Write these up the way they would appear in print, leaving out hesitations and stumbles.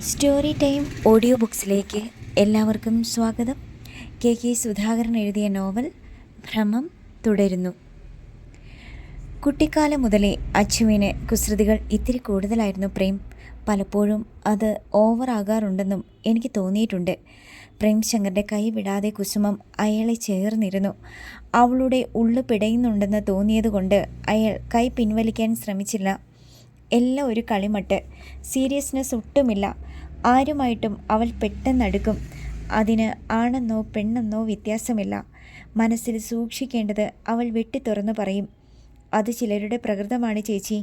Story time audio ബുക്സിലേക്ക് എല്ലാവർക്കും സ്വാഗതം. K Sudhakaran എഴുതിയ നോവൽ ഭ്രമം തുടരുന്നു. കുട്ടിക്കാലം മുതലേ അച്ചുവിന് കുസൃതികൾ ഇത്തിരി കൂടുതലായിരുന്നു പ്രേം. പലപ്പോഴും അത് ഓവറാകാറുണ്ടെന്നും എനിക്ക് തോന്നിയിട്ടുണ്ട്. പ്രേംശങ്കറിൻ്റെ കൈ വിടാതെ കുസുമം അയാളെ ചേർന്നിരുന്നു. അവളുടെ ഉള്ളു പിടയുന്നുണ്ടെന്ന് തോന്നിയതുകൊണ്ട് അയാൾ കൈ പിൻവലിക്കാൻ ശ്രമിച്ചില്ല. എല്ലാം ഒരു കളിമട്ട്, സീരിയസ്നെസ് ഒട്ടുമില്ല. ആരുമായിട്ടും അവൾ പെട്ടെന്നടുക്കും. അതിന് ആണെന്നോ പെണ്ണെന്നോ വ്യത്യാസമില്ല. മനസ്സിൽ സൂക്ഷിക്കേണ്ടത് അവൾ വെട്ടിത്തുറന്നു പറയും. അത് ചിലരുടെ പ്രകൃതമാണ് ചേച്ചി,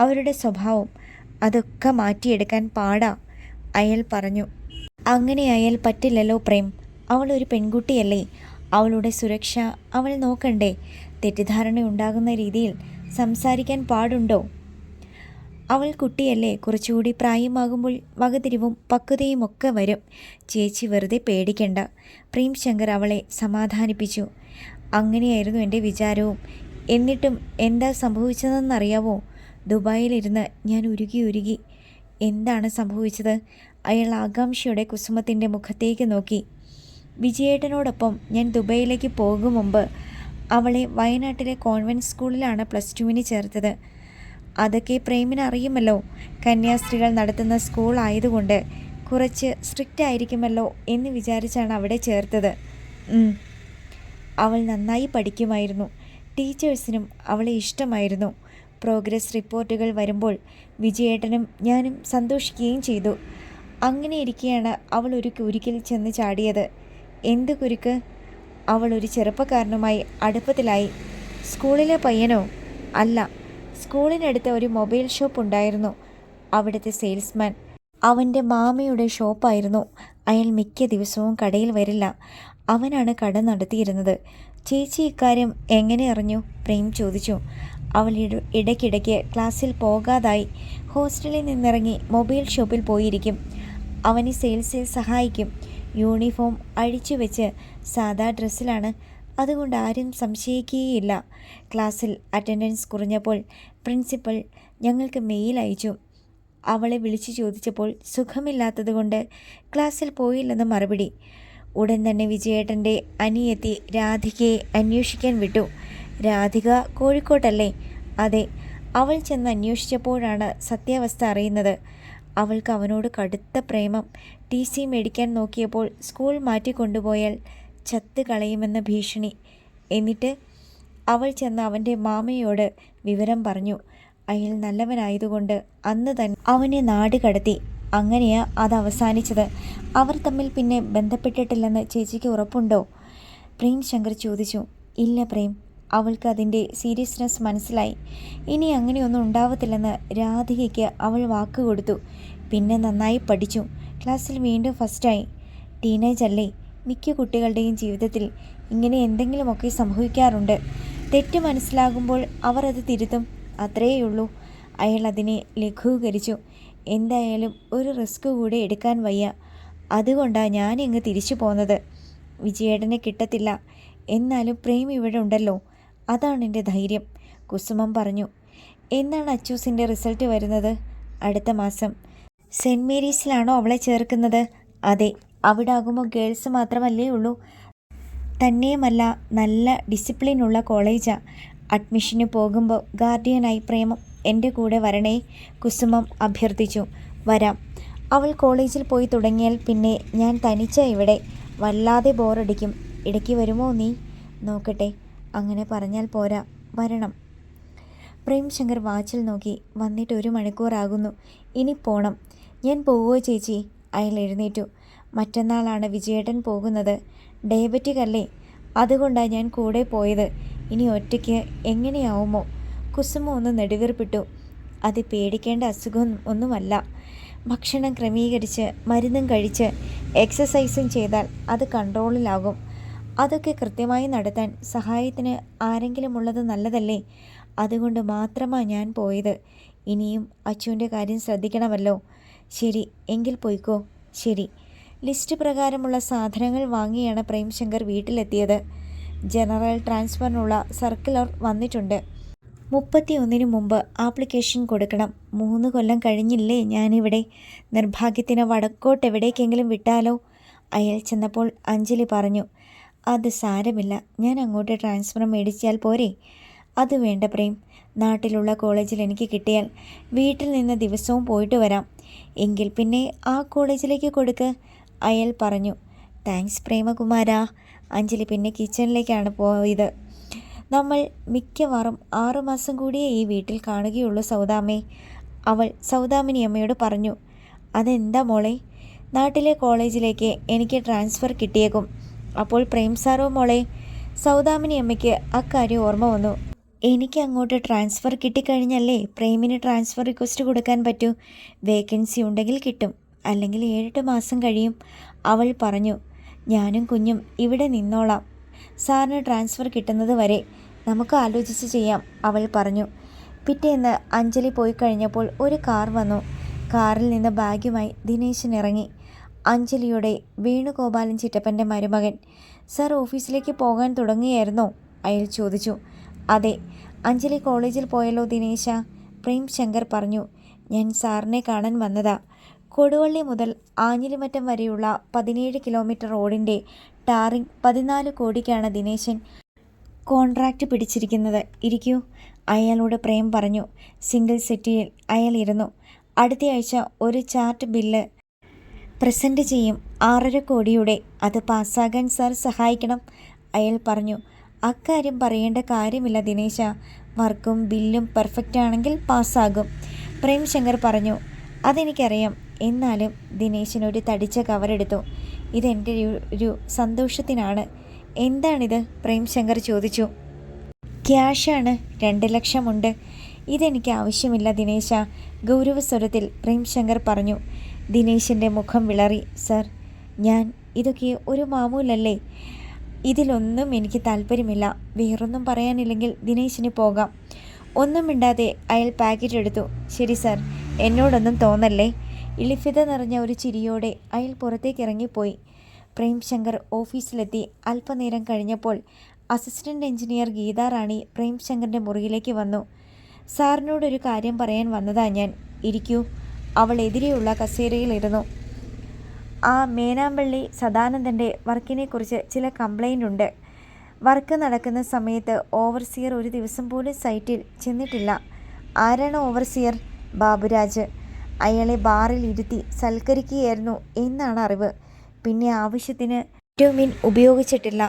അവരുടെ സ്വഭാവം. അതൊക്കെ മാറ്റിയെടുക്കാൻ പാടാ, അയാൾ പറഞ്ഞു. അങ്ങനെയായാൽ പറ്റില്ലല്ലോ പ്രേം. അവൾ ഒരു പെൺകുട്ടിയല്ലേ, അവളുടെ സുരക്ഷ അവൾ നോക്കണ്ടേ? തെറ്റിദ്ധാരണ ഉണ്ടാകുന്ന രീതിയിൽ സംസാരിക്കാൻ പാടുണ്ടോ? അവൾ കുട്ടിയല്ലേ, കുറച്ചുകൂടി പ്രായമാകുമ്പോൾ വകതിരിവും പക്വതയും ഒക്കെ വരും. ചേച്ചി വെറുതെ പേടിക്കണ്ട, പ്രേംശങ്കർ അവളെ സമാധാനിപ്പിച്ചു. അങ്ങനെയായിരുന്നു എൻ്റെ വിചാരവും. എന്നിട്ടും എന്താ സംഭവിച്ചതെന്നറിയാവോ? ദുബായിലിരുന്ന് ഞാൻ ഉരുകി. എന്താണ് സംഭവിച്ചത്? അയാൾ ആകാംക്ഷയോടെ കുസുമത്തിൻ്റെ മുഖത്തേക്ക് നോക്കി. വിജയേട്ടനോടൊപ്പം ഞാൻ ദുബായിലേക്ക് പോകും മുമ്പ് അവളെ വയനാട്ടിലെ കോൺവെൻറ്റ് സ്കൂളിലാണ് +2 ചേർത്തത്. അതൊക്കെ പ്രേമിന് അറിയുമല്ലോ. കന്യാസ്ത്രീകൾ നടത്തുന്ന സ്കൂൾ ആയതുകൊണ്ട് കുറച്ച് സ്ട്രിക്റ്റ് ആയിരിക്കുമല്ലോ എന്ന് വിചാരിച്ചാണ് അവിടെ ചേർത്തത്. അവൾ നന്നായി പഠിക്കുമായിരുന്നു. ടീച്ചേഴ്സിനും അവളെ ഇഷ്ടമായിരുന്നു. പ്രോഗ്രസ് റിപ്പോർട്ടുകൾ വരുമ്പോൾ വിജയേട്ടനും ഞാനും സന്തോഷിക്കുകയും ചെയ്തു. അങ്ങനെ ഇരിക്കെയാണ് അവൾ ഒരു കുരുക്കിൽ ചെന്ന് ചാടിയത്. എന്ത് കുരുക്ക്? അവൾ ഒരു ചെറുപ്പക്കാരനുമായി അടുപ്പത്തിലായി. സ്കൂളിലെ പയ്യനോ? അല്ല, സ്കൂളിനടുത്ത് ഒരു മൊബൈൽ ഷോപ്പ് ഉണ്ടായിരുന്നു. അവിടുത്തെ സെയിൽസ്മാൻ അവൻ്റെ മാമയുടെ ഷോപ്പായിരുന്നു. അയാൾ മിക്ക ദിവസവും കടയിൽ വരില്ല. അവനാണ് കട നടത്തിയിരുന്നത്. ചേച്ചി ഇക്കാര്യം എങ്ങനെ അറിഞ്ഞു? പ്രേം ചോദിച്ചു. അവൾ ഇടയ്ക്കിടയ്ക്ക് ക്ലാസ്സിൽ പോകാതായി ഹോസ്റ്റലിൽ നിന്നിറങ്ങി മൊബൈൽ ഷോപ്പിൽ പോയിരിക്കും. അവന് സെയിൽസിൽ സഹായിക്കും. യൂണിഫോം അഴിച്ചു വെച്ച് സാധാ ഡ്രസ്സിലാണ്. അതുകൊണ്ട് ആരും സംശയിക്കുകയില്ല. ക്ലാസ്സിൽ അറ്റൻഡൻസ് കുറഞ്ഞപ്പോൾ പ്രിൻസിപ്പൽ ഞങ്ങൾക്ക് മെയിൽ അയച്ചു. അവളെ വിളിച്ചു ചോദിച്ചപ്പോൾ സുഖമില്ലാത്തതുകൊണ്ട് ക്ലാസ്സിൽ പോയില്ലെന്ന് മറുപടി. ഉടൻ തന്നെ വിജയേട്ടൻ്റെ അനിയത്തി രാധികയെ അന്വേഷിക്കാൻ വിട്ടു. രാധിക കോഴിക്കോട്ടല്ലേ? അതെ. അവൾ ചെന്ന് അന്വേഷിച്ചപ്പോഴാണ് സത്യാവസ്ഥ അറിയുന്നത്. അവൾക്ക് അവനോട് കടുത്ത പ്രേമം. TC മേടിക്കാൻ നോക്കിയപ്പോൾ സ്കൂൾ മാറ്റിക്കൊണ്ടുപോയാൽ ചത്ത് കളയുമെന്ന ഭീഷണി. എന്നിട്ട് അവൾ ചെന്ന് അവൻ്റെ മാമയോട് വിവരം പറഞ്ഞു. അയാൾ നല്ലവനായതുകൊണ്ട് അന്ന് തന്നെ അവനെ നാട് കടത്തി. അങ്ങനെയാ അത് അവസാനിച്ചത്. അവർ തമ്മിൽ പിന്നെ ബന്ധപ്പെട്ടിട്ടില്ലെന്ന് ചേച്ചിക്ക് ഉറപ്പുണ്ടോ? പ്രേംശങ്കർ ചോദിച്ചു. ഇല്ല പ്രേം, അവൾക്ക് അതിൻ്റെ സീരിയസ്നെസ് മനസ്സിലായി. ഇനി അങ്ങനെയൊന്നും ഉണ്ടാവത്തില്ലെന്ന് രാധികയ്ക്ക് അവൾ വാക്ക് കൊടുത്തു. പിന്നെ നന്നായി പഠിച്ചു. ക്ലാസ്സിൽ വീണ്ടും ഫസ്റ്റായി. ടീനേജ് അല്ലേ, മിക്ക കുട്ടികളുടെയും ജീവിതത്തിൽ ഇങ്ങനെ എന്തെങ്കിലുമൊക്കെ സംഭവിക്കാറുണ്ട്. തെറ്റ് മനസ്സിലാകുമ്പോൾ അവർ അത് തിരുത്തും, അത്രയേയുള്ളൂ. അയാൾ അതിനെ ലഘൂകരിച്ചു. എന്തായാലും ഒരു റിസ്ക് കൂടെ എടുക്കാൻ വയ്യ. അതുകൊണ്ടാണ് ഞാനിങ്ങ് തിരിച്ചു പോന്നത്. വിജയേട്ടനെ കിട്ടത്തില്ല. എന്നാലും പ്രേം ഇവിടെ ഉണ്ടല്ലോ, അതാണ് എൻ്റെ ധൈര്യം, കുസുമം പറഞ്ഞു. എന്നാണ് അച്ചൂസിൻ്റെ റിസൾട്ട് വരുന്നത്? അടുത്ത മാസം. സെൻറ്റ് മേരീസിലാണോ അവളെ ചേർക്കുന്നത്? അതെ. അവിടെ ആകുമ്പോൾ ഗേൾസ് മാത്രമല്ലേ ഉള്ളൂ. തന്നെയുമല്ല, നല്ല ഡിസിപ്ലിനുള്ള കോളേജാണ്. അഡ്മിഷന് പോകുമ്പോൾ ഗാർഡിയനായി പ്രേമം എൻ്റെ കൂടെ വരണേ, കുസുമം അഭ്യർത്ഥിച്ചു. വരാം. അവൾ കോളേജിൽ പോയി തുടങ്ങിയാൽ പിന്നെ ഞാൻ തനിച്ച ഇവിടെ. വല്ലാതെ ബോറടിക്കും. ഇടയ്ക്ക് വരുമോ നീ? നോക്കട്ടെ. അങ്ങനെ പറഞ്ഞാൽ പോരാ, വരണം. പ്രേംശങ്കർ വാച്ചിൽ നോക്കി. വന്നിട്ട് 1 മണിക്കൂറാകുന്നു. ഇനി പോണം. ഞാൻ പോവുമോ ചേച്ചി? അയാൾ എഴുന്നേറ്റു. മറ്റന്നാളാണ് വിജയേട്ടൻ പോകുന്നത്. ഡയബറ്റിക് അല്ലേ, അതുകൊണ്ടാണ് ഞാൻ കൂടെ പോയത്. ഇനി ഒറ്റയ്ക്ക് എങ്ങനെയാവുമോ? കുസുമ ഒന്ന് നെടുവീർപ്പിട്ടു. അത് പേടിക്കേണ്ട അസുഖം ഒന്നുമല്ല. ഭക്ഷണം ക്രമീകരിച്ച് മരുന്നും കഴിച്ച് എക്സസൈസും ചെയ്താൽ അത് കൺട്രോളിലാകും. അതൊക്കെ കൃത്യമായി നടത്താൻ സഹായത്തിന് ആരെങ്കിലും ഉള്ളത് നല്ലതല്ലേ? അതുകൊണ്ട് മാത്രമാണ് ഞാൻ പോയത്. ഇനിയും അച്ചുവിൻ്റെ കാര്യം ശ്രദ്ധിക്കണമല്ലോ. ശരി, എങ്കിൽ പോയിക്കോ. ശരി. ലിസ്റ്റ് പ്രകാരമുള്ള സാധനങ്ങൾ വാങ്ങിയാണ് പ്രേംശങ്കർ വീട്ടിലെത്തിയത്. ജനറൽ ട്രാൻസ്ഫറിനുള്ള സർക്കുലർ വന്നിട്ടുണ്ട്. 31 മുമ്പ് ആപ്ലിക്കേഷൻ കൊടുക്കണം. 3 കൊല്ലം കഴിഞ്ഞില്ലേ ഞാനിവിടെ. നിർഭാഗ്യത്തിന് വടക്കോട്ടെവിടേക്കെങ്കിലും വിട്ടാലോ? അയാൾ ചെന്നപ്പോൾ അഞ്ജലി പറഞ്ഞു. അത് സാരമില്ല, ഞാൻ അങ്ങോട്ട് ട്രാൻസ്ഫർ മേടിച്ചാൽ പോരെ? അത് വേണ്ട പ്രേം. നാട്ടിലുള്ള കോളേജിൽ എനിക്ക് കിട്ടിയാൽ വീട്ടിൽ നിന്ന് ദിവസവും പോയിട്ട് വരാം. എങ്കിൽ പിന്നെ ആ കോളേജിലേക്ക് കൊടുക്ക്, അയാൾ പറഞ്ഞു. താങ്ക്സ് പ്രേമകുമാര. അഞ്ജലി പിന്നെ കിച്ചണിലേക്കാണ് പോയത്. നമ്മൾ മിക്കവാറും 6 മാസം കൂടിയേ ഈ വീട്ടിൽ കാണുകയുള്ളൂ സൗദാമ്മേ, അവൾ സൗദാമിനി അമ്മയോട് പറഞ്ഞു. അതെന്താ മോളെ? നാട്ടിലെ കോളേജിലേക്ക് എനിക്ക് ട്രാൻസ്ഫർ കിട്ടിയേക്കും. അപ്പോൾ പ്രേം സാറോ മോളെ? സൗദാമിനി അമ്മയ്ക്ക് അക്കാര്യം ഓർമ്മ വന്നു. എനിക്ക് അങ്ങോട്ട് ട്രാൻസ്ഫർ കിട്ടിക്കഴിഞ്ഞല്ലേ പ്രേമിന് ട്രാൻസ്ഫർ റിക്വസ്റ്റ് കൊടുക്കാൻ പറ്റൂ. വേക്കൻസി ഉണ്ടെങ്കിൽ കിട്ടും, അല്ലെങ്കിൽ 7-8 മാസം കഴിയും, അവൾ പറഞ്ഞു. ഞാനും കുഞ്ഞും ഇവിടെ നിന്നോളാം. സാറിന് ട്രാൻസ്ഫർ കിട്ടുന്നത് വരെ നമുക്ക് ആലോചിച്ച് ചെയ്യാം, അവൾ പറഞ്ഞു. പിറ്റേന്ന് അഞ്ജലി പോയി കഴിഞ്ഞപ്പോൾ ഒരു കാർ വന്നു. കാറിൽ നിന്ന് ബാഗുമായി ദിനേശൻ ഇറങ്ങി. അഞ്ജലിയുടെ വേണുഗോപാലൻ ചിറ്റപ്പൻ്റെ മരുമകൻ. സാർ ഓഫീസിലേക്ക് പോകാൻ തുടങ്ങിയായിരുന്നോ? അയാൾ ചോദിച്ചു. അതെ. അഞ്ജലി കോളേജിൽ പോയല്ലോ ദിനേശ, പ്രേം ശങ്കർ പറഞ്ഞു. ഞാൻ സാറിനെ കാണാൻ വന്നതാ. കൊടുവള്ളി മുതൽ ആഞ്ഞിലിമറ്റം വരെയുള്ള 17 കിലോമീറ്റർ റോഡിൻ്റെ ടാറിംഗ് 14 കോടിക്കാണ് ദിനേശൻ കോൺട്രാക്റ്റ് പിടിച്ചിരിക്കുന്നത്. ഇരിക്കൂ, അയാളോട് പ്രേം പറഞ്ഞു. സിംഗിൾ സെറ്റിയിൽ അയാൾ ഇരുന്നു. അടുത്തയാഴ്ച ഒരു ചാർട്ട് ബില്ല് പ്രസൻറ്റ് ചെയ്യും, 6.5 കോടിയുടെ. അത് പാസ്സാകാൻ സാർ സഹായിക്കണം, അയാൾ പറഞ്ഞു. അക്കാര്യം പറയേണ്ട കാര്യമില്ല ദിനേശ, വർക്കും ബില്ലും പെർഫെക്റ്റ് ആണെങ്കിൽ പാസ്സാകും, പ്രേം ശങ്കർ പറഞ്ഞു. അതെനിക്കറിയാം. എന്നാലും ദിനേശൻ ഒരു തടിച്ച കവറെടുത്തു. ഇതെൻ്റെ ഒരു സന്തോഷത്തിനാണ്. എന്താണിത്? പ്രേം ശങ്കർ ചോദിച്ചു. ക്യാഷാണ്, 2 ലക്ഷം ഉണ്ട്. ഇതെനിക്ക് ആവശ്യമില്ല ദിനേശ, ഗൗരവസ്വരത്തിൽ പ്രേം ശങ്കർ പറഞ്ഞു. ദിനേശിൻ്റെ മുഖം വിളറി. സർ, ഇതൊക്കെ ഒരു മാമൂലല്ലേ? ഇതിലൊന്നും എനിക്ക് താല്പര്യമില്ല. വേറൊന്നും പറയാനില്ലെങ്കിൽ ദിനേശിന് പോകാം. ഒന്നും മിണ്ടാതെ അയാൾ പാക്കറ്റ് എടുത്തു. ശരി സർ, എന്നോടൊന്നും തോന്നല്ലേ. ഇളിഫിത നിറഞ്ഞ ഒരു ചിരിയോടെ അയാൾ പുറത്തേക്ക് ഇറങ്ങിപ്പോയി. പ്രേം ശങ്കർ ഓഫീസിലെത്തി. അല്പനേരം കഴിഞ്ഞപ്പോൾ അസിസ്റ്റൻ്റ് എഞ്ചിനീയർ ഗീതാറാണി പ്രേം ശങ്കറിൻ്റെ മുറിയിലേക്ക് വന്നു. സാറിനോടൊരു കാര്യം പറയാൻ വന്നതാ ഞാൻ. ഇരിക്കൂ, അവൾ എതിരെയുള്ള കസേരയിലിരുന്നു. ആ മേനാമ്പള്ളി സദാനന്ദൻ്റെ വർക്കിനെക്കുറിച്ച് ചില കംപ്ലൈൻ്റ് ഉണ്ട്. വർക്ക് നടക്കുന്ന സമയത്ത് ഓവർസിയർ ഒരു ദിവസം പോലും സൈറ്റിൽ ചെന്നിട്ടില്ല. ആരാണ് ഓവർസിയർ? ബാബുരാജ്. അയാളെ ബാറിൽ ഇരുത്തി സൽക്കരിക്കുകയായിരുന്നു എന്നാണ് അറിവ്. പിന്നെ ആവശ്യത്തിന് ബിറ്റുമിൻ ഉപയോഗിച്ചിട്ടില്ല.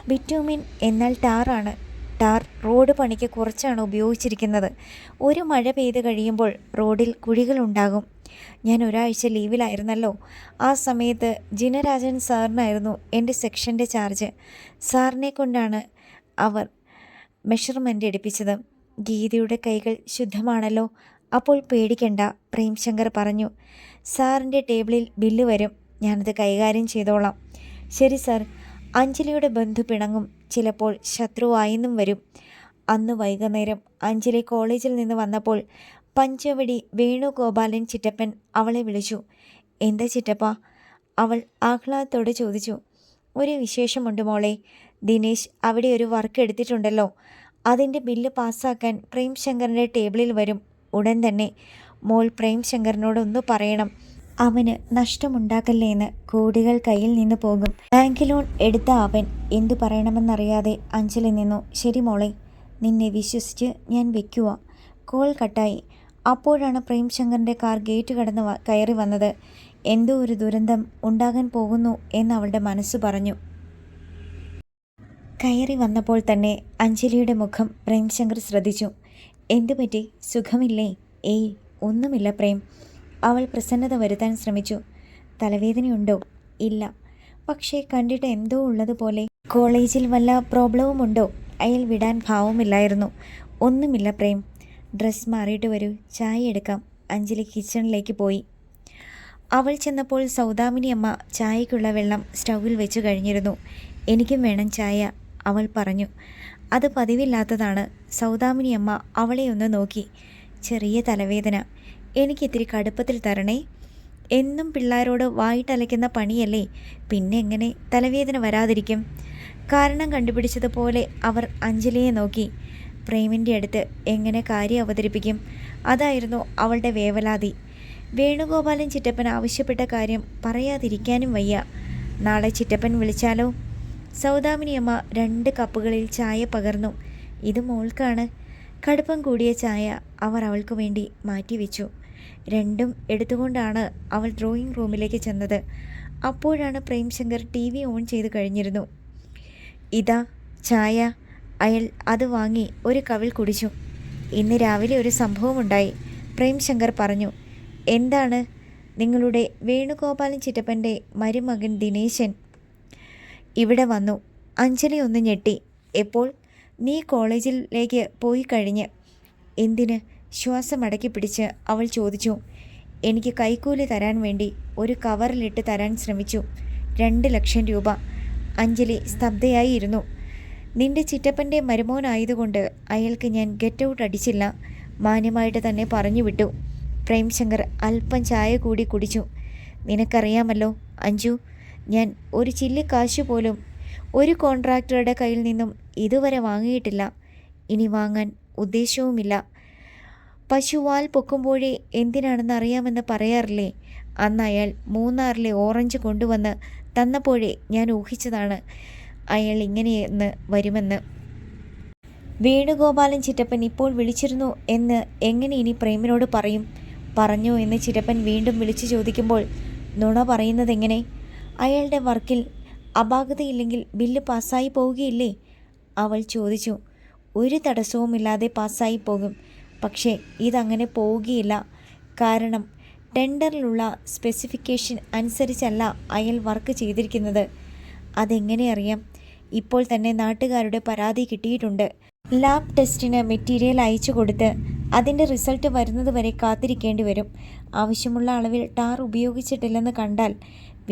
ബിറ്റുമിൻ എന്നാൽ ടാറാണ്. ടാർ റോഡ് പണിക്ക് കുറച്ചാണ് ഉപയോഗിച്ചിരിക്കുന്നത്. ഒരു മഴ പെയ്ത് കഴിയുമ്പോൾ റോഡിൽ കുഴികളുണ്ടാകും. ഞാൻ ഒരാഴ്ച ലീവിലായിരുന്നല്ലോ. ആ സമയത്ത് ജിനരാജൻ സാറിനായിരുന്നു എൻ്റെ സെക്ഷൻ്റെ ചാർജ്. സാറിനെ കൊണ്ടാണ് അവർ മെഷർമെൻ്റ് എടുപ്പിച്ചത്. ഗീതയുടെ കൈകൾ ശുദ്ധമാണല്ലോ, അപ്പോൾ പേടിക്കണ്ട, പ്രേം ശങ്കർ പറഞ്ഞു. സാറിൻ്റെ ടേബിളിൽ ബില്ല് വരും, ഞാനത് കൈകാര്യം ചെയ്തോളാം. ശരി സർ. അഞ്ജലിയുടെ ബന്ധു പിണങ്ങും, ചിലപ്പോൾ ശത്രുവായെന്നും വരും. അന്ന് വൈകുന്നേരം അഞ്ജലി കോളേജിൽ നിന്ന് വന്നപ്പോൾ പഞ്ചവടി വേണുഗോപാലൻ ചിറ്റപ്പൻ അവളെ വിളിച്ചു. എന്താ ചിറ്റപ്പ? അവൾ ആഹ്ലാദത്തോടെ ചോദിച്ചു. ഒരു വിശേഷമുണ്ട് മോളെ. ദിനേശ് അവിടെ ഒരു വർക്ക് എടുത്തിട്ടുണ്ടല്ലോ. അതിൻ്റെ ബില്ല് പാസ്സാക്കാൻ പ്രേം ശങ്കറിൻ്റെ ടേബിളിൽ വരും ഉടൻ തന്നെ. മോൾ പ്രേം ശങ്കറിനോടൊന്ന് പറയണം, അവന് നഷ്ടമുണ്ടാക്കല്ലേ എന്ന്. കോടികൾ കയ്യിൽ നിന്ന് പോകും. ബാങ്ക് ലോൺ എടുത്ത അവൻ എന്തു പറയണമെന്നറിയാതെ അഞ്ജലി നിന്നു. ശരി മോളെ, നിന്നെ വിശ്വസിച്ച് ഞാൻ വെക്കുക. കോൾ കട്ടായി. അപ്പോഴാണ് പ്രേം ശങ്കറിൻ്റെ കാർ ഗേറ്റ് കടന്ന് കയറി വന്നത്. എന്തോ ഒരു ദുരന്തം ഉണ്ടാകാൻ പോകുന്നു എന്ന് അവളുടെ മനസ്സ് പറഞ്ഞു. കയറി വന്നപ്പോൾ തന്നെ അഞ്ജലിയുടെ മുഖം പ്രേം ശങ്കർ ശ്രദ്ധിച്ചു. എന്തുപറ്റി? സുഖമില്ലേ? ഏയ് ഒന്നുമില്ല പ്രേം. അവൾ പ്രസന്നത വരുത്താൻ ശ്രമിച്ചു. തലവേദനയുണ്ടോ? ഇല്ല, പക്ഷേ കണ്ടിട്ട് എന്തോ ഉള്ളതുപോലെ. കോളേജിൽ വല്ല പ്രോബ്ലവും ഉണ്ടോ? അയാൾ വിടാൻ ഭാവമില്ലായിരുന്നു. ഒന്നുമില്ല പ്രേം. ഡ്രസ്സ് മാറിയിട്ട് വരൂ, ചായ എടുക്കാം. അഞ്ജലി കിച്ചണിലേക്ക് പോയി. അവൾ ചെന്നപ്പോൾ സൗദാമിനി അമ്മ ചായയ്ക്കുള്ള വെള്ളം സ്റ്റൗവിൽ വെച്ച് കഴിഞ്ഞിരുന്നു. എനിക്കും വേണം ചായ, അവൾ പറഞ്ഞു. അത് പതിവില്ലാത്തതാണ്. സൗദാമിനി അമ്മ അവളെ ഒന്ന് നോക്കി. ചെറിയ തലവേദന, എനിക്കിത്തിരി കടുപ്പത്തിൽ തരണേ. എന്നും പിള്ളേരോട് വായിട്ടലയ്ക്കുന്ന പണിയല്ലേ, പിന്നെ എങ്ങനെ തലവേദന വരാതിരിക്കും? കാരണം കണ്ടുപിടിച്ചതുപോലെ അവർ അഞ്ജലിയെ നോക്കി. പ്രേമിൻ്റെ അടുത്ത് എങ്ങനെ കാര്യം അവതരിപ്പിക്കും? അതായിരുന്നു അവളുടെ വേവലാതി. വേണുഗോപാലൻ ചിറ്റപ്പൻ ആവശ്യപ്പെട്ട കാര്യം പറയാതിരിക്കാനും വയ്യ. നാളെ ചിറ്റപ്പൻ വിളിച്ചാലോ? സൗദാമിനിയമ്മ 2 കപ്പുകളിൽ ചായ പകർന്നു. ഇത് മോൾക്കാണ്. കടുപ്പം കൂടിയ ചായ അവർ അവൾക്ക് വേണ്ടി മാറ്റിവെച്ചു. രണ്ടും എടുത്തുകൊണ്ടാണ് അവൾ ഡ്രോയിങ് റൂമിലേക്ക് ചെന്നത്. അപ്പോഴാണ് പ്രേംശങ്കർ TV ഓൺ ചെയ്ത് കഴിഞ്ഞിരുന്നു. ഇതാ ചായ. അയാൾ അത് വാങ്ങി ഒരു കവിൾ കുടിച്ചു. ഇന്ന് രാവിലെ ഒരു സംഭവമുണ്ടായി, പ്രേംശങ്കർ പറഞ്ഞു. എന്താണ്? നിങ്ങളുടെ വേണുഗോപാലൻ ചിറ്റപ്പൻ്റെ മരുമകൻ ദിനേശൻ ഇവിടെ വന്നു. അഞ്ജലി ഒന്ന് ഞെട്ടി. എപ്പോൾ? നീ കോളേജിലേക്ക് പോയി കഴിഞ്ഞ്. എന്തിന്? ശ്വാസം അടക്കി പിടിച്ച് അവൾ ചോദിച്ചു. എനിക്ക് കൈക്കൂലി തരാൻ വേണ്ടി ഒരു കവറിലിട്ട് തരാൻ ശ്രമിച്ചു. 2 ലക്ഷം രൂപ. അഞ്ജലി സ്തബ്ധയായിരുന്നു. നിന്റെ ചിറ്റപ്പൻ്റെ മരുമോനായതുകൊണ്ട് അയാൾക്ക് ഞാൻ ഗെറ്റ് ഔട്ട് അടിച്ചില്ല, മാന്യമായിട്ട് തന്നെ പറഞ്ഞു വിട്ടു. പ്രേംശങ്കർ അല്പം ചായ കൂടി കുടിച്ചു. നിനക്കറിയാമല്ലോ അഞ്ജു, ഞാൻ ഒരു ചില്ലിക്കാശ് പോലും ഒരു കോൺട്രാക്ടറുടെ കയ്യിൽ നിന്നും ഇതുവരെ വാങ്ങിയിട്ടില്ല. ഇനി വാങ്ങാൻ ഉദ്ദേശവുമില്ല. പശുവാൽ പൊക്കുമ്പോഴേ എന്തിനാണെന്ന് അറിയാമെന്ന് പറയാറില്ലേ? അന്ന് അയാൾ മൂന്നാറിലെ ഓറഞ്ച് കൊണ്ടുവന്ന് തന്നപ്പോഴേ ഞാൻ ഊഹിച്ചതാണ് അയാൾ ഇങ്ങനെയെന്ന് വരുമെന്ന്. വേണുഗോപാലൻ ചിറ്റപ്പൻ ഇപ്പോൾ വിളിച്ചിരുന്നു എന്ന് എങ്ങനെ ഇനി പ്രേമിനോട് പറയും? പറഞ്ഞോ എന്ന് ചിറ്റപ്പൻ വീണ്ടും വിളിച്ചു ചോദിക്കുമ്പോൾ നുണ പറയുന്നതെങ്ങനെ? അയാളുടെ വർക്കിൽ അപാകതയില്ലെങ്കിൽ ബില്ല് പാസ്സായി പോവുകയില്ലേ? അവൾ ചോദിച്ചു. ഒരു തടസ്സവുമില്ലാതെ പാസ്സായി പോകും. പക്ഷേ ഇതങ്ങനെ പോവുകയില്ല. കാരണം ടെൻഡറിലുള്ള സ്പെസിഫിക്കേഷൻ അനുസരിച്ചല്ല അയാൾ വർക്ക് ചെയ്തിരിക്കുന്നത്. അതെങ്ങനെ അറിയാം? ഇപ്പോൾ തന്നെ നാട്ടുകാരുടെ പരാതി കിട്ടിയിട്ടുണ്ട്. ലാബ് ടെസ്റ്റിന് മെറ്റീരിയൽ അയച്ചു കൊടുത്ത് അതിൻ്റെ റിസൾട്ട് വരുന്നത് വരെ കാത്തിരിക്കേണ്ടി വരും. ആവശ്യമുള്ള അളവിൽ ടാർ ഉപയോഗിച്ചിട്ടില്ലെന്ന് കണ്ടാൽ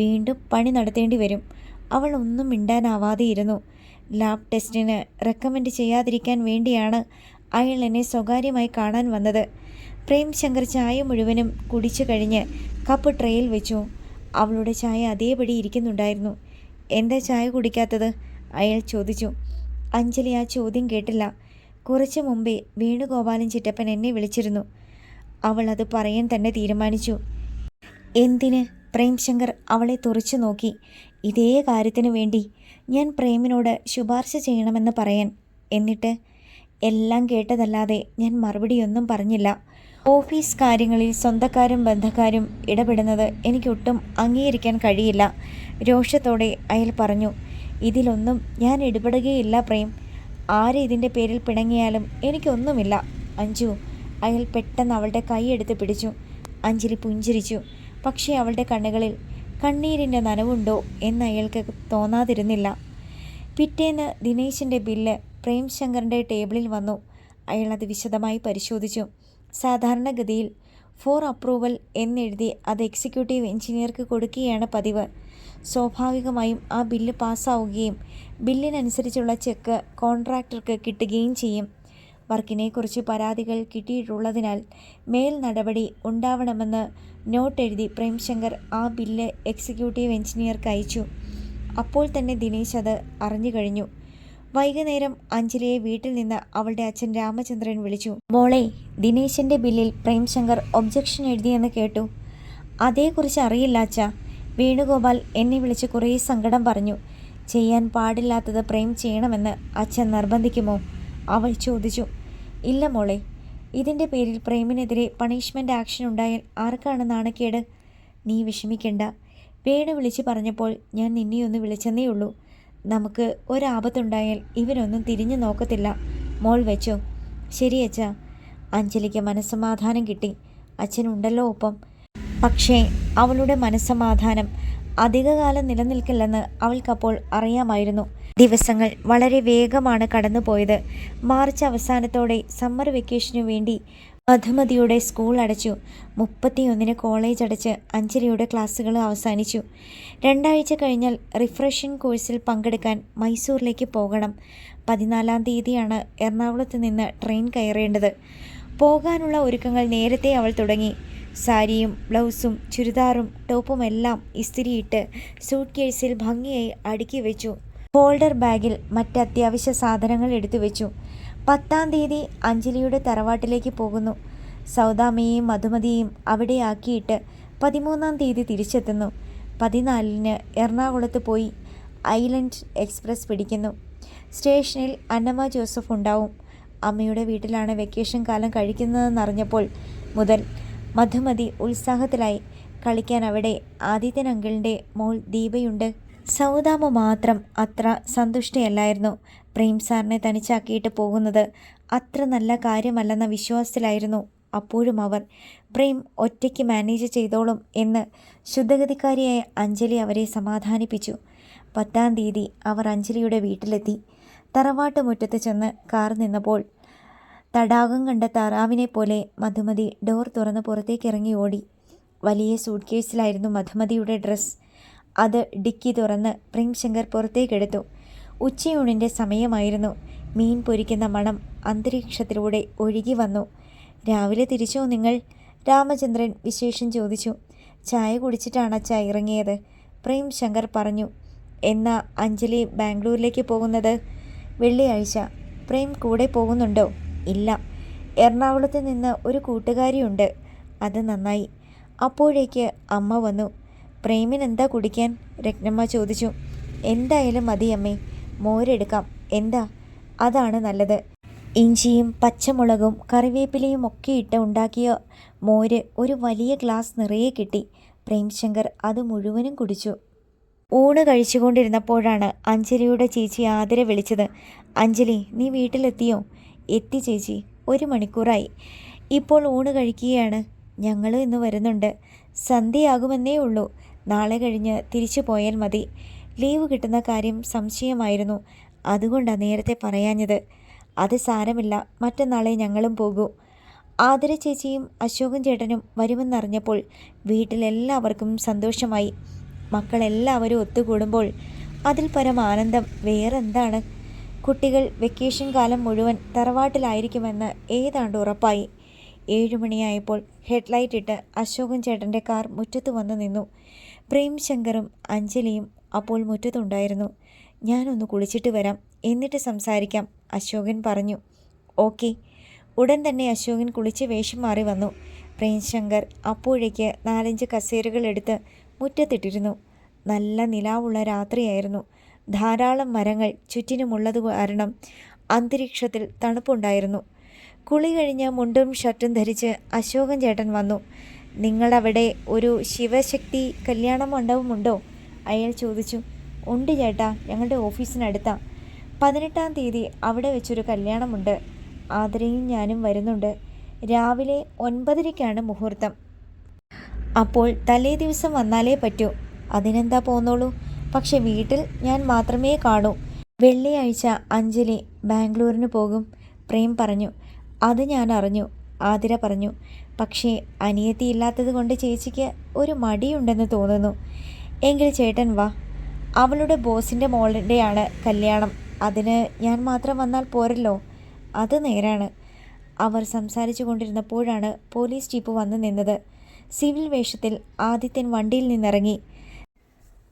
വീണ്ടും പണി നടത്തേണ്ടി വരും. അവൾ ഒന്നും മിണ്ടാനാവാതെയിരുന്നു. ലാബ് ടെസ്റ്റിന് റെക്കമെൻഡ് ചെയ്യാതിരിക്കാൻ വേണ്ടിയാണ് അയാൾ എന്നെ സ്വകാര്യമായി കാണാൻ വന്നത്. പ്രേംശങ്കർ ചായ മുഴുവനും കുടിച്ചു കഴിഞ്ഞ് കപ്പ് ട്രേയിൽ വെച്ചു. അവളുടെ ചായ അതേപടി ഇരിക്കുന്നുണ്ടായിരുന്നു. എന്താ ചായ കുടിക്കാത്തത്? അയാൾ ചോദിച്ചു. അഞ്ജലി ആ ചോദ്യം കേട്ടില്ല. കുറച്ചു മുമ്പേ വേണുഗോപാലൻ ചിറ്റപ്പൻ എന്നെ വിളിച്ചിരുന്നു. അവൾ അത് പറയാൻ തന്നെ തീരുമാനിച്ചു. എന്തിന്? പ്രേംശങ്കർ അവളെ തുറച്ചു നോക്കി. ഇതേ കാര്യത്തിനു വേണ്ടി. ഞാൻ പ്രേമിനോട് ശുപാർശ ചെയ്യണമെന്ന് പറയാൻ. എന്നിട്ട്? എല്ലാം കേട്ടതല്ലാതെ ഞാൻ മറുപടിയൊന്നും പറഞ്ഞില്ല. ഓഫീസ് കാര്യങ്ങളിൽ സ്വന്തക്കാരും ബന്ധക്കാരും ഇടപെടുന്നത് എനിക്കൊട്ടും അംഗീകരിക്കാൻ കഴിയില്ല, രോഷത്തോടെ അയാൾ പറഞ്ഞു. ഇതിലൊന്നും ഞാൻ ഇടപെടുകയില്ല പ്രേം. ആര് ഇതിൻ്റെ പേരിൽ പിണങ്ങിയാലും എനിക്കൊന്നുമില്ല അഞ്ജു. അയാൾ പെട്ടെന്ന് അവളുടെ കൈയെടുത്ത് പിടിച്ചു. അഞ്ജലി പുഞ്ചിരിച്ചു. പക്ഷേ അവളുടെ കണ്ണുകളിൽ കണ്ണീരിൻ്റെ നനവുണ്ടോ എന്ന് അയാൾക്ക് തോന്നാതിരുന്നില്ല. പിറ്റേന്ന് ദിനേശിൻ്റെ ബില്ല് പ്രേംശങ്കറിൻ്റെ ടേബിളിൽ വന്നു. അയാൾ അത് വിശദമായി പരിശോധിച്ചു. സാധാരണഗതിയിൽ ഫോർ അപ്രൂവൽ എന്നെഴുതി അത് എക്സിക്യൂട്ടീവ് എഞ്ചിനീയർക്ക് കൊടുക്കുകയാണ് പതിവ്. സ്വാഭാവികമായും ആ ബില്ല് പാസ്സാവുകയും ബില്ലിനനുസരിച്ചുള്ള ചെക്ക് കോൺട്രാക്ടർക്ക് കിട്ടുകയും ചെയ്യും. വർക്കിനെക്കുറിച്ച് പരാതികൾ കിട്ടിയിട്ടുള്ളതിനാൽ മേൽ നടപടി ഉണ്ടാവണമെന്ന് നോട്ട് എഴുതി പ്രേംശങ്കർ ആ ബില്ല് എക്സിക്യൂട്ടീവ് എഞ്ചിനീയർക്ക് അയച്ചു. അപ്പോൾ തന്നെ ദിനേശ് അത് അറിഞ്ഞു കഴിഞ്ഞു. വൈകുന്നേരം അഞ്ജലിയെ വീട്ടിൽ നിന്ന് അവളുടെ അച്ഛൻ രാമചന്ദ്രൻ വിളിച്ചു. മോളെ, ദിനേശിൻ്റെ ബില്ലിൽ പ്രേംശങ്കർ ഒബ്ജക്ഷൻ എഴുതിയെന്ന് കേട്ടു. അതേക്കുറിച്ച് അറിയില്ല അച്ഛാ. വേണുഗോപാൽ എന്നെ വിളിച്ച് കുറേ സങ്കടം പറഞ്ഞു. ചെയ്യാൻ പാടില്ലാത്തത് പ്രേം ചെയ്യണമെന്ന് അച്ഛൻ നിർബന്ധിക്കുമോ? അവൾ ചോദിച്ചു. ഇല്ല മോളെ, ഇതിൻ്റെ പേരിൽ പ്രേമിനെതിരെ പണിഷ്മെൻ്റ് ആക്ഷൻ ഉണ്ടായാൽ ആർക്കാണ് നാണക്കേട്? നീ വിഷമിക്കണ്ട. വേണു വിളിച്ച് പറഞ്ഞപ്പോൾ ഞാൻ നിന്നെയൊന്ന് വിളിച്ചെന്നേ ഉള്ളൂ. നമുക്ക് ഒരാപത്തുണ്ടായാൽ ഇവരൊന്നും തിരിഞ്ഞു നോക്കത്തില്ല. മോൾ വെച്ചോ. ശരി അച്ഛാ. അഞ്ജലിക്ക് മനസ്സമാധാനം കിട്ടി. അച്ഛനുണ്ടല്ലോ ഒപ്പം. പക്ഷേ അവളുടെ മനസ്സമാധാനം അധികകാലം നിലനിൽക്കില്ലെന്ന് അവൾക്കപ്പോൾ അറിയാമായിരുന്നു. ദിവസങ്ങൾ വളരെ വേഗമാണ് കടന്നുപോയത്. മാർച്ച് അവസാനത്തോടെ സമ്മർ വെക്കേഷനു വേണ്ടി മധുമതിയുടെ സ്കൂൾ അടച്ചു. 31-ന് കോളേജ് അടച്ച് അഞ്ജലിയുടെ ക്ലാസ്സുകൾ അവസാനിച്ചു. 2 ആഴ്ച കഴിഞ്ഞാൽ റിഫ്രഷിംഗ് കോഴ്സിൽ പങ്കെടുക്കാൻ മൈസൂറിലേക്ക് പോകണം. 14-ാം തീയതിയാണ് എറണാകുളത്ത് നിന്ന് ട്രെയിൻ കയറേണ്ടത്. പോകാനുള്ള ഒരുക്കങ്ങൾ നേരത്തെ അവൾ തുടങ്ങി. സാരിയും ബ്ലൗസും ചുരിദാറും ടോപ്പുമെല്ലാം ഇസ്തിരിയിട്ട് സൂട്ട് കേസിൽ ഭംഗിയായി അടുക്കി വെച്ചു. ഫോൾഡർ ബാഗിൽ മറ്റ് അത്യാവശ്യ സാധനങ്ങൾ എടുത്തു വെച്ചു. 10-ാം തീയതി അഞ്ജലിയുടെ തറവാട്ടിലേക്ക് പോകുന്നു. സൗദാമ്മയെയും മധുമതിയെയും അവിടെ ആക്കിയിട്ട് 13-ാം തീയതി തിരിച്ചെത്തുന്നു. 14-ന് എറണാകുളത്ത് പോയി ഐലൻഡ് എക്സ്പ്രസ് പിടിക്കുന്നു. സ്റ്റേഷനിൽ അന്നമ്മ ജോസഫ് ഉണ്ടാവും. അമ്മയുടെ വീട്ടിലാണ് വെക്കേഷൻ കാലം കഴിക്കുന്നതെന്നറിഞ്ഞപ്പോൾ മുതൽ മധുമതി ഉത്സാഹത്തിലായി. കളിക്കാൻ അവിടെ ആദിത്യൻ അങ്കിളിൻ്റെ മോൾ ദീപയുണ്ട്. സൗദാമ്മ മാത്രം അത്ര സന്തുഷ്ടയല്ലായിരുന്നു. പ്രേം സാറിനെ തനിച്ചാക്കിയിട്ട് പോകുന്നത് അത്ര നല്ല കാര്യമല്ലെന്ന വിശ്വാസത്തിലായിരുന്നു അപ്പോഴും അവർ. പ്രേം ഒറ്റയ്ക്ക് മാനേജ് ചെയ്തോളും എന്ന് ശുദ്ധഗതിക്കാരിയായ അഞ്ജലി അവരെ സമാധാനിപ്പിച്ചു. 10-ാം തീയതി അവർ അഞ്ജലിയുടെ വീട്ടിലെത്തി. തറവാട്ട് മുറ്റത്ത് ചെന്ന് കാർ നിന്നപ്പോൾ തടാകം കണ്ട താറാവിനെ പോലെ മധുമതി ഡോർ തുറന്ന് പുറത്തേക്ക് ഇറങ്ങി ഓടി. വലിയ സൂട്ട് കേസിലായിരുന്നു മധുമതിയുടെ ഡ്രസ്സ്. അത് ഡിക്കി തുറന്ന് പ്രേംശങ്കർ പുറത്തേക്കെടുത്തു. ഉച്ചയൂണിൻ്റെ സമയമായിരുന്നു. മീൻ പൊരിക്കുന്ന മണം അന്തരീക്ഷത്തിലൂടെ ഒഴുകി വന്നു. രാവിലെ തിരിച്ചോ നിങ്ങൾ? രാമചന്ദ്രൻ വിശേഷം ചോദിച്ചു. ചായ കുടിച്ചിട്ടാണ് അച്ഛാ ഇറങ്ങിയത്, പ്രേംശങ്കർ പറഞ്ഞു. എന്നാ അഞ്ജലി ബാംഗ്ലൂരിലേക്ക് പോകുന്നത്? വെള്ളിയാഴ്ച. പ്രേം കൂടെ പോകുന്നുണ്ടോ? ഇല്ല, എറണാകുളത്ത് നിന്ന് ഒരു കൂട്ടുകാരിയുണ്ട്. അത് നന്നായി. അപ്പോഴേക്ക് അമ്മ വന്നു. പ്രേമിനെന്താ കുടിക്കാൻ? രത്നമ്മ ചോദിച്ചു. എന്തായാലും മതി അമ്മേ, മോരെടുക്കാം. എന്താ? അതാണ് നല്ലത്. ഇഞ്ചിയും പച്ചമുളകും കറിവേപ്പിലയും ഒക്കെ ഇട്ട് ഉണ്ടാക്കിയ മോര് ഒരു വലിയ ഗ്ലാസ് നിറയെ കിട്ടി. പ്രേംശങ്കർ അത് മുഴുവനും കുടിച്ചു. ഊണ് കഴിച്ചുകൊണ്ടിരുന്നപ്പോഴാണ് അഞ്ജലിയുടെ ചേച്ചി ആതിര വിളിച്ചത്. അഞ്ജലി, നീ വീട്ടിലെത്തിയോ? എത്തി ചേച്ചി, 1 മണിക്കൂറായി. ഇപ്പോൾ ഊണ് കഴിക്കുകയാണ്. ഞങ്ങളും ഇന്ന് വരുന്നുണ്ട്. സന്ധ്യയാകുമെന്നേ ഉള്ളൂ. നാളെ കഴിഞ്ഞ് തിരിച്ചു പോയാൽ മതി. ലീവ് കിട്ടുന്ന കാര്യം സംശയമായിരുന്നു. അതുകൊണ്ടാണ് നേരത്തെ പറയാഞ്ഞത്. അത് സാരമില്ല, മറ്റന്നാളെ ഞങ്ങളും പോകൂ. ആതിര ചേച്ചിയും അശോകൻ ചേട്ടനും വരുമെന്നറിഞ്ഞപ്പോൾ വീട്ടിലെല്ലാവർക്കും സന്തോഷമായി. മക്കളെല്ലാവരും ഒത്തുകൂടുമ്പോൾ അതിൽ പരം ആനന്ദം വേറെന്താണ്? കുട്ടികൾ വെക്കേഷൻ കാലം മുഴുവൻ തറവാട്ടിലായിരിക്കുമെന്ന് ഏതാണ്ട് ഉറപ്പായി. 7 മണിയായപ്പോൾ ഹെഡ്ലൈറ്റ് ഇട്ട് അശോകൻ ചേട്ടൻ്റെ കാർ മുറ്റത്ത് വന്ന് നിന്നു. പ്രേംശങ്കറും അഞ്ജലിയും അപ്പോൾ മുറ്റത്തുണ്ടായിരുന്നു. ഞാനൊന്ന് കുളിച്ചിട്ട് വരാം, എന്നിട്ട് സംസാരിക്കാം, അശോകൻ പറഞ്ഞു. ഓക്കെ. ഉടൻ തന്നെ അശോകൻ കുളിച്ച് വേഷം മാറി വന്നു. പ്രേംശങ്കർ അപ്പോഴേക്ക് 4-5 കസേരകൾ എടുത്ത് മുറ്റത്തിട്ടിരുന്നു. നല്ല നിലാവുള്ള രാത്രിയായിരുന്നു. ധാരാളം മരങ്ങൾ ചുറ്റിനുമുള്ളത് കാരണം അന്തരീക്ഷത്തിൽ തണുപ്പുണ്ടായിരുന്നു. കുളി കഴിഞ്ഞ് മുണ്ടും ഷർട്ടും ധരിച്ച് അശോകൻ ചേട്ടൻ വന്നു. നിങ്ങളവിടെ ഒരു ശിവശക്തി കല്യാണ മണ്ഡപമുണ്ടോ? അയാൾ ചോദിച്ചു. ഉണ്ട് ചേട്ടാ, ഞങ്ങളുടെ ഓഫീസിനടുത്താ. 18-ാം തീയതി അവിടെ വെച്ചൊരു കല്യാണമുണ്ട്. ആതിരയും ഞാനും വരുന്നുണ്ട്. രാവിലെ 9:30-ക്കാണ് മുഹൂർത്തം. അപ്പോൾ തലേ ദിവസം വന്നാലേ പറ്റൂ. അതിനെന്താ പോന്നോളൂ. പക്ഷെ വീട്ടിൽ ഞാൻ മാത്രമേ കാണൂ. വെള്ളിയാഴ്ച അഞ്ജലി ബാംഗ്ലൂരിന് പോകും, പ്രേം പറഞ്ഞു. അത് ഞാൻ അറിഞ്ഞു, ആതിര പറഞ്ഞു. പക്ഷേ അനിയത്തിയില്ലാത്തത് കൊണ്ട് ചേച്ചിക്ക് ഒരു മടിയുണ്ടെന്ന് തോന്നുന്നു. എങ്കിൽ ചേട്ടൻ വാ. അവളുടെ ബോസിൻ്റെ മോളുടെയാണ് കല്യാണം. അതിന് ഞാൻ മാത്രം വന്നാൽ പോരല്ലോ. അത് നേരാണ്. അവർ സംസാരിച്ചു കൊണ്ടിരുന്നപ്പോഴാണ് പോലീസ് ജീപ്പ് വന്നു നിന്നത്. സിവിൽ വേഷത്തിൽ ആദിത്യൻ വണ്ടിയിൽ നിന്നിറങ്ങി.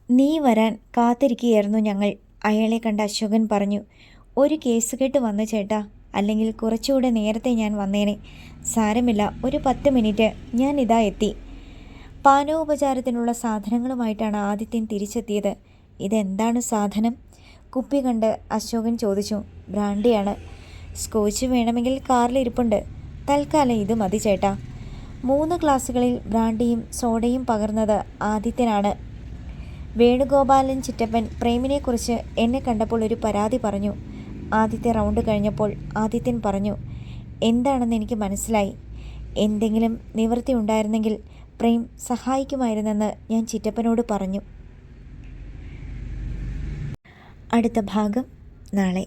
നീ വരാൻ കാത്തിരിക്കുകയായിരുന്നു ഞങ്ങൾ, അയാളെ കണ്ട അശോകൻ പറഞ്ഞു. ഒരു കേസ് കെട്ട് വന്നു ചേട്ടാ, അല്ലെങ്കിൽ കുറച്ചുകൂടെ നേരത്തെ ഞാൻ വന്നേനെ. സാരമില്ല, ഒരു 10 മിനിറ്റ്, ഞാൻ ഇതാ എത്തി. പാനോപചാരത്തിനുള്ള സാധനങ്ങളുമായിട്ടാണ് ആദിത്യൻ തിരിച്ചെത്തിയത്. ഇതെന്താണ് സാധനം? കുപ്പി കണ്ട് അശോകൻ ചോദിച്ചു. ബ്രാൻഡിയാണ്. സ്കോച്ച് വേണമെങ്കിൽ കാറിലിരിപ്പുണ്ട്. തൽക്കാലം ഇത് മതി ചേട്ടാ. 3 ഗ്ലാസുകളിൽ ബ്രാൻഡിയും സോഡയും പകർന്നത് ആദിത്യനാണ്. വേണുഗോപാലൻ ചിറ്റപ്പൻ പ്രേമിനെക്കുറിച്ച് എന്നെ കണ്ടപ്പോൾ ഒരു പരാതി പറഞ്ഞു. ആദ്യത്തെ റൗണ്ട് കഴിഞ്ഞപ്പോൾ ആദിത്യൻ പറഞ്ഞു. എന്താണെന്ന് എനിക്ക് മനസ്സിലായി. എന്തെങ്കിലും നിവൃത്തി ഉണ്ടായിരുന്നെങ്കിൽ പ്രേം സഹായിക്കുമായിരുന്നെന്ന് ഞാൻ ചിറ്റപ്പനോട് പറഞ്ഞു. അടുത്ത ഭാഗം നാളെ.